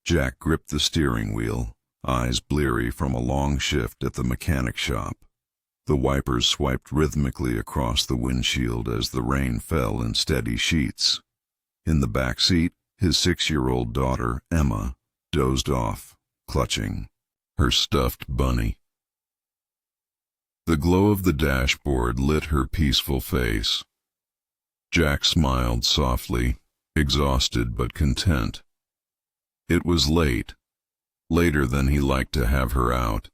Jack gripped the steering wheel, eyes bleary from a long shift at the mechanic shop. The wipers swiped rhythmically across the windshield as the rain fell in steady sheets. In the back seat, his 6-year-old daughter, Emma, dozed off, clutching her stuffed bunny. The glow of the dashboard lit her peaceful face. Jack smiled softly, exhausted but content. It was late, later than he liked to have her out,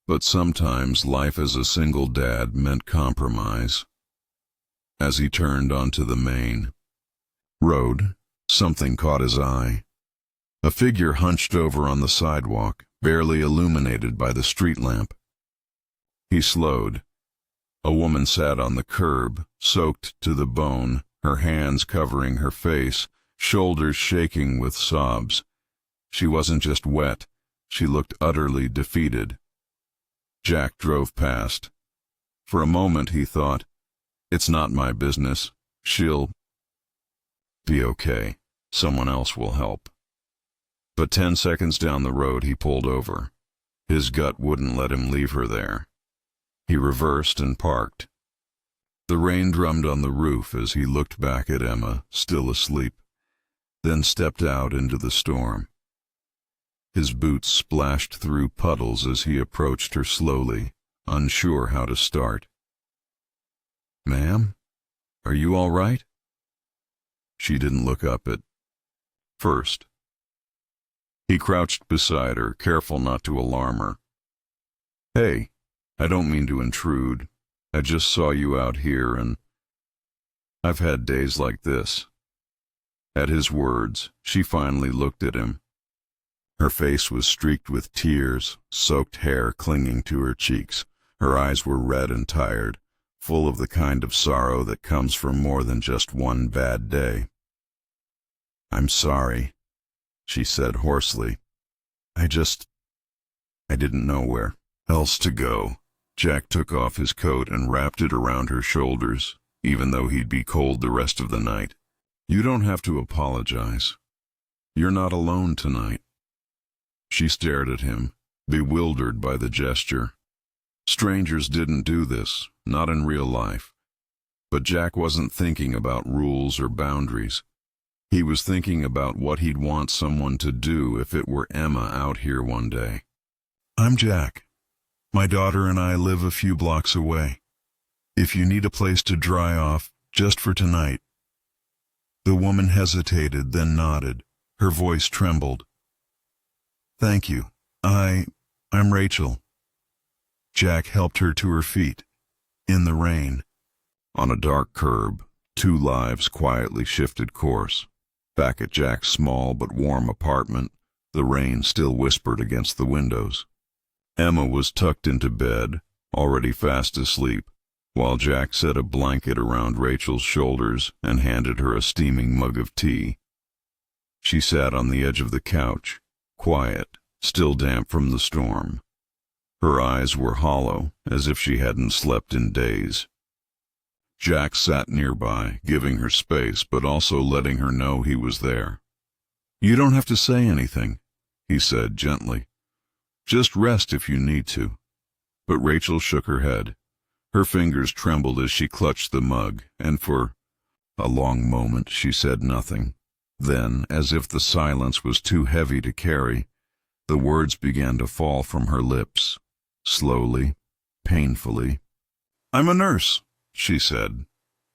but sometimes life as a single dad meant compromise. As he turned onto the main road, something caught his eye. A figure hunched over on the sidewalk, barely illuminated by the street lamp. He slowed. A woman sat on the curb, soaked to the bone, her hands covering her face, shoulders shaking with sobs. She wasn't just wet, she looked utterly defeated. Jack drove past. For a moment he thought, "It's not my business. She'll be okay. Someone else will help." But 10 seconds down the road he pulled over. His gut wouldn't let him leave her there. He reversed and parked. The rain drummed on the roof as he looked back at Emma, still asleep, then stepped out into the storm. His boots splashed through puddles as he approached her slowly, unsure how to start. "Ma'am, are you all right?" She didn't look up at first. He crouched beside her, careful not to alarm her. "Hey, I don't mean to intrude. I just saw you out here and I've had days like this." At his words, she finally looked at him. Her face was streaked with tears, soaked hair clinging to her cheeks. Her eyes were red and tired, full of the kind of sorrow that comes from more than just one bad day. "I'm sorry," she said hoarsely. I didn't know where else to go." Jack took off his coat and wrapped it around her shoulders, even though he'd be cold the rest of the night. "You don't have to apologize. You're not alone tonight." She stared at him, bewildered by the gesture. Strangers didn't do this, not in real life. But Jack wasn't thinking about rules or boundaries. He was thinking about what he'd want someone to do if it were Emma out here one day. "I'm Jack. My daughter and I live a few blocks away. If you need a place to dry off, just for tonight." The woman hesitated, then nodded. Her voice trembled. "Thank you. I'm Rachel." Jack helped her to her feet, in the rain. On a dark curb, 2 lives quietly shifted course. Back at Jack's small but warm apartment, the rain still whispered against the windows. Emma was tucked into bed, already fast asleep, while Jack set a blanket around Rachel's shoulders and handed her a steaming mug of tea. She sat on the edge of the couch, quiet, still damp from the storm. Her eyes were hollow, as if she hadn't slept in days. Jack sat nearby, giving her space, but also letting her know he was there. "You don't have to say anything," he said gently. "Just rest if you need to." But Rachel shook her head. Her fingers trembled as she clutched the mug, and for a long moment she said nothing. Then, as if the silence was too heavy to carry, the words began to fall from her lips, slowly, painfully. "I'm a nurse," she said,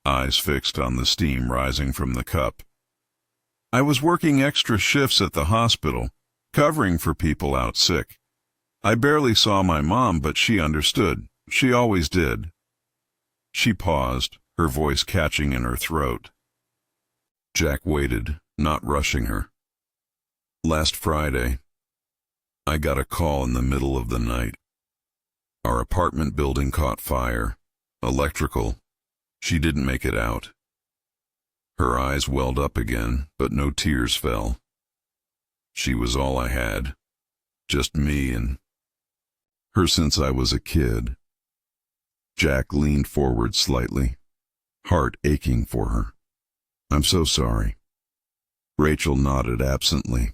eyes fixed on the steam rising from the cup. "I was working extra shifts at the hospital, covering for people out sick. I barely saw my mom, but she understood. She always did." She paused, her voice catching in her throat. Jack waited, not rushing her. "Last Friday, I got a call in the middle of the night. Our apartment building caught fire. Electrical. She didn't make it out." Her eyes welled up again, but no tears fell. "She was all I had. Just me and her since I was a kid." Jack leaned forward slightly, heart aching for her. "I'm so sorry." Rachel nodded absently.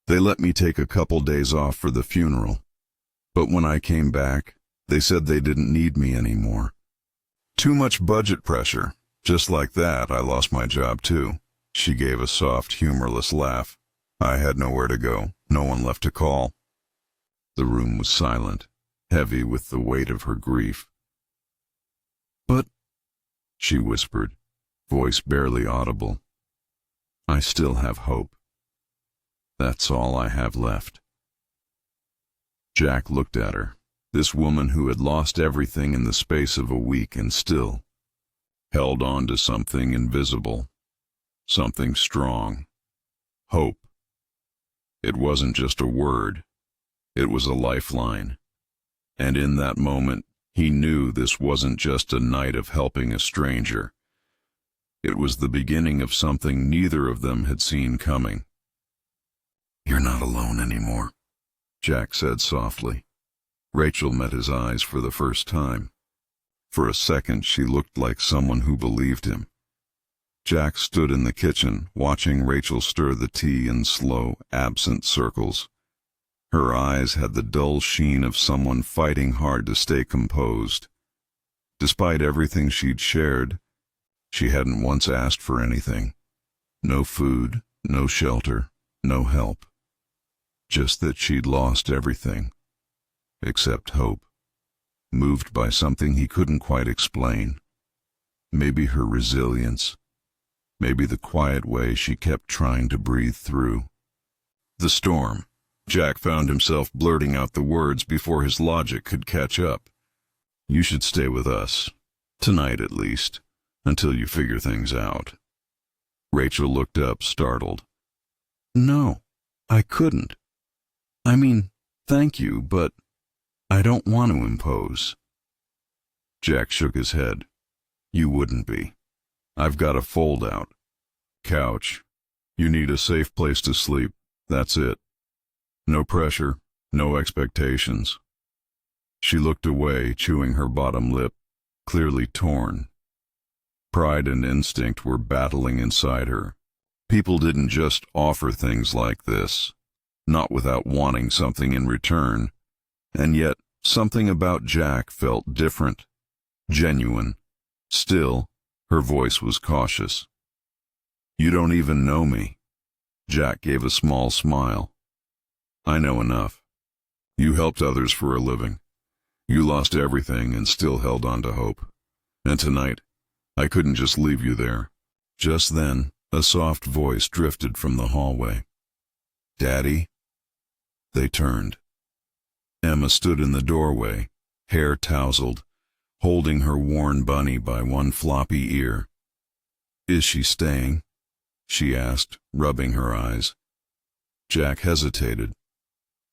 They let me take a couple days off for the funeral. But when I came back, they said they didn't need me anymore. Too much budget pressure. Just like that, I lost my job too. She gave a soft, humorless laugh. I had nowhere to go, no one left to call. The room was silent, heavy with the weight of her grief. But, she whispered, voice barely audible, I still have hope. That's all I have left. Jack looked at her, this woman who had lost everything in the space of a week and still held on to something invisible, something strong, hope. It wasn't just a word, it was a lifeline. And in that moment, he knew this wasn't just a night of helping a stranger. It was the beginning of something neither of them had seen coming. You're not alone anymore, Jack said softly. Rachel met his eyes for the first time. For a second, she looked like someone who believed him. Jack stood in the kitchen, watching Rachel stir the tea in slow, absent circles. Her eyes had the dull sheen of someone fighting hard to stay composed. Despite everything she'd shared, she hadn't once asked for anything. No food, no shelter, no help. Just that she'd lost everything, except hope, moved by something he couldn't quite explain. Maybe her resilience, maybe the quiet way she kept trying to breathe through. The storm. Jack found himself blurting out the words before his logic could catch up. You should stay with us, tonight at least, until you figure things out. Rachel looked up, startled. No, I couldn't. I mean, thank you, but I don't want to impose. Jack shook his head. You wouldn't be. I've got a fold-out couch. You need a safe place to sleep. That's it. No pressure, no expectations. She looked away, chewing her bottom lip, clearly torn. Pride and instinct were battling inside her. People didn't just offer things like this, not without wanting something in return. And yet, something about Jack felt different, genuine. Still, her voice was cautious. You don't even know me. Jack gave a small smile. I know enough. You helped others for a living. You lost everything and still held on to hope. And tonight, I couldn't just leave you there. Just then, a soft voice drifted from the hallway. Daddy? They turned. Emma stood in the doorway, hair tousled, holding her worn bunny by one floppy ear. Is she staying? She asked, rubbing her eyes. Jack hesitated.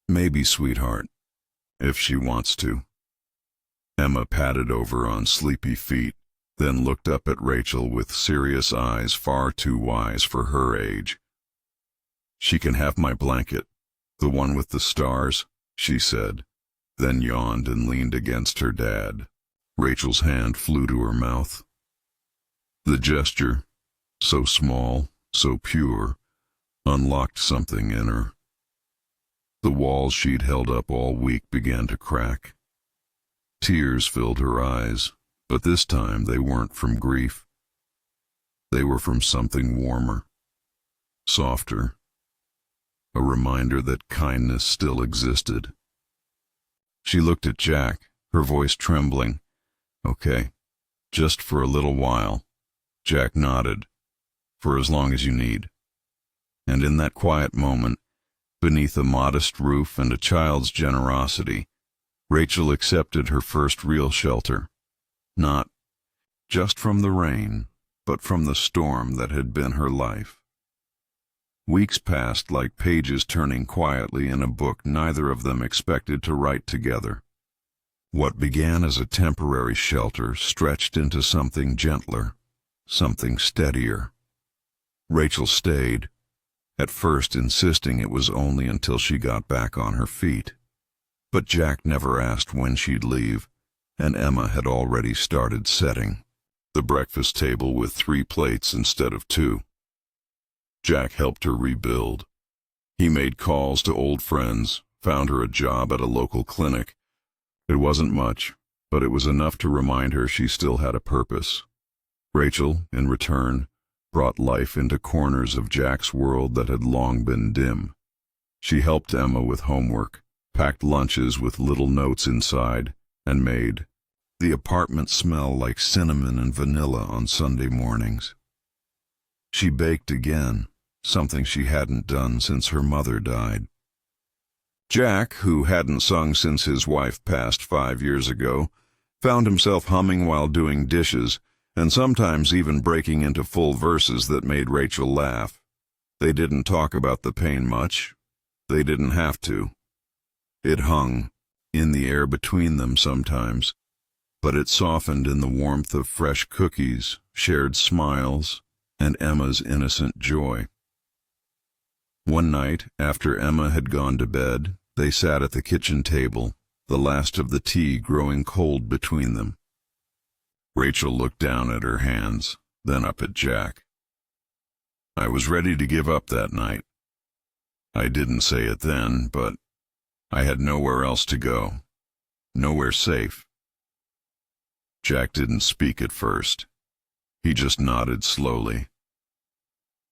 Maybe, sweetheart, if she wants to. Emma patted over on sleepy feet, then looked up at Rachel with serious eyes far too wise for her age. She can have my blanket, the one with the stars, she said, then yawned and leaned against her dad. Rachel's hand flew to her mouth. The gesture, so small, so pure, unlocked something in her. The walls she'd held up all week began to crack. Tears filled her eyes, but this time they weren't from grief. They were from something warmer, softer, a reminder that kindness still existed. She looked at Jack, her voice trembling. Okay, just for a little while. Jack nodded. For as long as you need. And in that quiet moment, beneath a modest roof and a child's generosity, Rachel accepted her first real shelter. Not just from the rain, but from the storm that had been her life. Weeks passed like pages turning quietly in a book neither of them expected to write together. What began as a temporary shelter stretched into something gentler, something steadier. Rachel stayed, at first insisting it was only until she got back on her feet. But Jack never asked when she'd leave, and Emma had already started setting the breakfast table with 3 plates instead of 2. Jack helped her rebuild. He made calls to old friends, found her a job at a local clinic. It wasn't much, but it was enough to remind her she still had a purpose. Rachel, in return, brought life into corners of Jack's world that had long been dim. She helped Emma with homework, packed lunches with little notes inside, and made the apartment smell like cinnamon and vanilla on Sunday mornings. She baked again, something she hadn't done since her mother died. Jack, who hadn't sung since his wife passed 5 years ago, found himself humming while doing dishes, and sometimes even breaking into full verses that made Rachel laugh. They didn't talk about the pain much. They didn't have to. It hung in the air between them sometimes, but it softened in the warmth of fresh cookies, shared smiles, and Emma's innocent joy. One night, after Emma had gone to bed, they sat at the kitchen table, the last of the tea growing cold between them. Rachel looked down at her hands, then up at Jack. "I was ready to give up that night. I didn't say it then, but I had nowhere else to go, nowhere safe." Jack didn't speak at first. He just nodded slowly.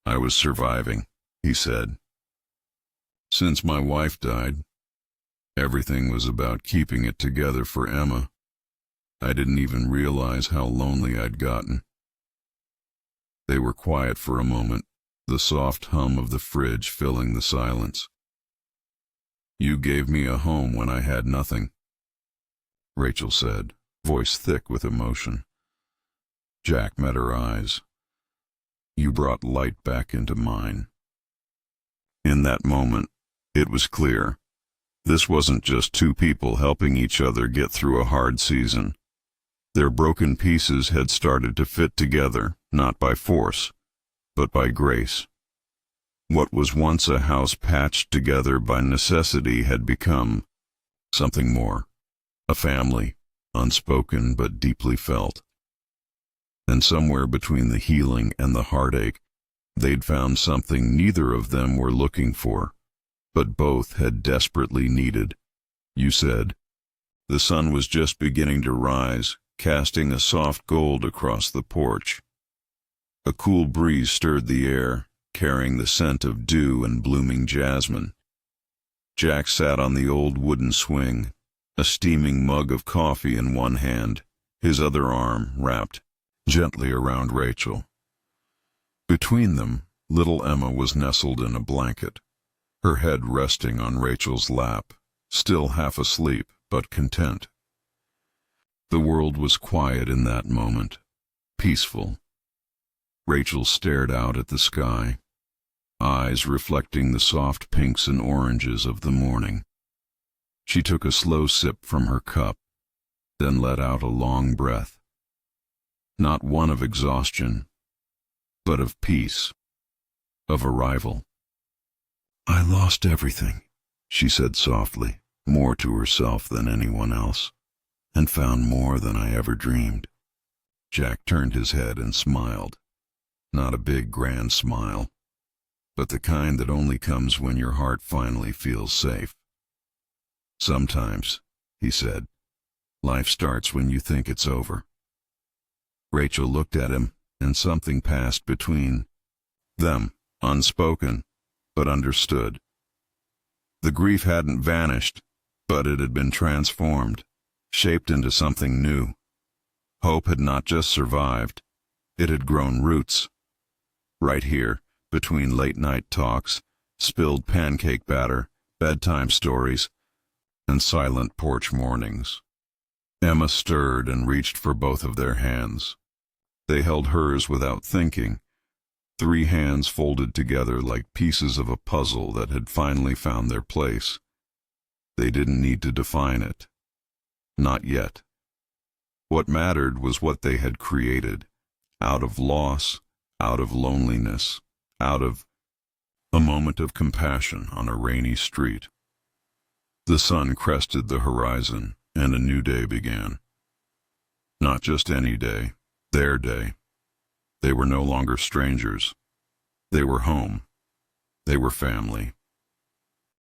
"I was surviving," he said. "Since my wife died, everything was about keeping it together for Emma. I didn't even realize how lonely I'd gotten." They were quiet for a moment, the soft hum of the fridge filling the silence. "You gave me a home when I had nothing," Rachel said, voice thick with emotion. Jack met her eyes. "You brought light back into mine." In that moment, it was clear. This wasn't just two people helping each other get through a hard season. Their broken pieces had started to fit together, not by force, but by grace. What was once a house patched together by necessity had become something more, a family, unspoken but deeply felt. And somewhere between the healing and the heartache, they'd found something neither of them were looking for, but both had desperately needed. "You said." The sun was just beginning to rise, casting a soft gold across the porch. A cool breeze stirred the air, carrying the scent of dew and blooming jasmine. Jack sat on the old wooden swing, a steaming mug of coffee in one hand, his other arm wrapped gently around Rachel. Between them, little Emma was nestled in a blanket, her head resting on Rachel's lap, still half asleep but content. The world was quiet in that moment, peaceful. Rachel stared out at the sky, eyes reflecting the soft pinks and oranges of the morning. She took a slow sip from her cup, then let out a long breath. Not one of exhaustion, but of peace, of arrival. "I lost everything," she said softly, more to herself than anyone else, "and found more than I ever dreamed." Jack turned his head and smiled. Not a big, grand smile, but the kind that only comes when your heart finally feels safe. "Sometimes," he said, "life starts when you think it's over." Rachel looked at him, and something passed between them, unspoken, but understood. The grief hadn't vanished, but it had been transformed, shaped into something new. Hope had not just survived, it had grown roots. Right here, between late-night talks, spilled pancake batter, bedtime stories, and silent porch mornings. Emma stirred and reached for both of their hands. They held hers without thinking, 3 hands folded together like pieces of a puzzle that had finally found their place. They didn't need to define it. Not yet. What mattered was what they had created, out of loss, out of loneliness, out of a moment of compassion on a rainy street. The sun crested the horizon, and a new day began. Not just any day, their day. They were no longer strangers. They were home. They were family.